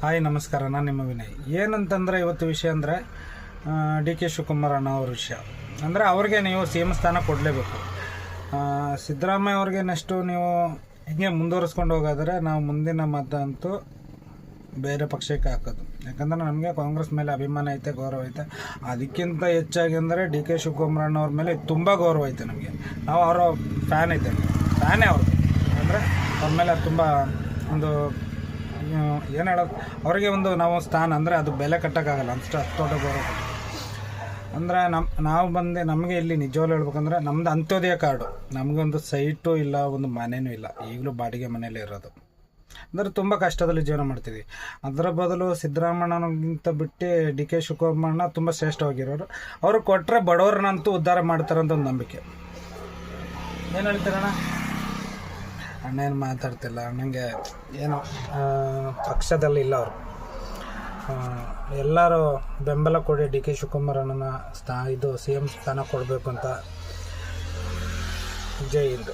Hi ನಮಸ್ಕಾರ, ನಾನು ನಿಮ್ಮ ವಿನಯ್. ಏನಂತಂದರೆ ಇವತ್ತು ವಿಷಯ ಅಂದರೆ ಡಿ ಕೆ ಶಿವಕುಮಾರ್ ಅಣ್ಣ ಅವ್ರ ವಿಷಯ. ಅಂದರೆ ಅವ್ರಿಗೆ ನೀವು ಸಿ ಎಮ್ ಸ್ಥಾನ ಕೊಡಲೇಬೇಕು. ಸಿದ್ದರಾಮಯ್ಯ ಅವ್ರಿಗೆ ನೆಕ್ಸ್ಟು ನೀವು ಹಿಂಗೆ ಮುಂದುವರಿಸ್ಕೊಂಡು ಹೋಗಾದರೆ ನಾವು ಮುಂದಿನ ಮತ ಅಂತೂ ಬೇರೆ ಪಕ್ಷಕ್ಕೆ ಹಾಕೋದು. ಯಾಕಂದರೆ ನಮಗೆ ಕಾಂಗ್ರೆಸ್ ಮೇಲೆ ಅಭಿಮಾನ ಐತೆ, ಗೌರವ ಐತೆ. ಅದಕ್ಕಿಂತ ಹೆಚ್ಚಾಗಿ ಅಂದರೆ ಡಿ ಕೆ ಶಿವಕುಮಾರ್ ಅಣ್ಣವ್ರ ಮೇಲೆ ತುಂಬ ಗೌರವ ಐತೆ ನಮಗೆ. ನಾವು ಅವರ ಫ್ಯಾನ್ ಫ್ಯಾನೇ ಅವರು. ಅಂದರೆ ಅವ್ರ ಮೇಲೆ ತುಂಬ ಒಂದು ಏನು ಹೇಳೋದು, ಅವರಿಗೆ ಒಂದು ನಾವು ಸ್ಥಾನ ಅಂದರೆ ಅದು ಬೆಲೆ ಕಟ್ಟೋಕ್ಕಾಗಲ್ಲ ಅಷ್ಟು ದೊಡ್ಡ ಗೌರವ. ಅಂದರೆ ನಾವು ನಮಗೆ ಇಲ್ಲಿ ನಿಜವಾಗ್ಲೂ ಹೇಳ್ಬೇಕಂದ್ರೆ ನಮ್ಮದು ಅಂತ್ಯೋದಯ ಕಾರ್ಡು. ನಮಗೊಂದು ಸೈಟು ಇಲ್ಲ, ಒಂದು ಮನೆಯೂ ಇಲ್ಲ, ಈಗಲೂ ಬಾಡಿಗೆ ಮನೆಯಲ್ಲೇ ಇರೋದು. ಅಂದರೆ ತುಂಬ ಕಷ್ಟದಲ್ಲಿ ಜೀವನ ಮಾಡ್ತೀವಿ. ಅದರ ಬದಲು ಸಿದ್ದರಾಮಯ್ಯನಿಗಿಂತ ಬಿಟ್ಟು ಡಿ ಕೆ ಶಿವಕುಮಾರಣ್ಣ ತುಂಬ ಶ್ರೇಷ್ಠವಾಗಿರೋರು. ಅವರು ಕೊಟ್ಟರೆ ಬಡವ್ರನ್ನಂತೂ ಉದ್ಧಾರ ಮಾಡ್ತಾರಂತ ಒಂದು ನಂಬಿಕೆ. ಏನು ಹೇಳ್ತೀರಣ್ಣ? ಅಣ್ಣ ಏನು ಮಾತಾಡ್ತಿಲ್ಲ, ಅಣ್ಣಂಗೆ ಏನೋ ಪಕ್ಷದಲ್ಲಿ ಇಲ್ಲ ಅವರು. ಎಲ್ಲರೂ ಬೆಂಬಲ ಕೊಡಿ, ಡಿ ಕೆ ಶಿವಕುಮಾರ್ ಅಣ್ಣನ ಇದು ಸಿ ಎಮ್ ಸ್ಥಾನ ಕೊಡಬೇಕು ಅಂತ. ಜೈ ಹಿಂದ್.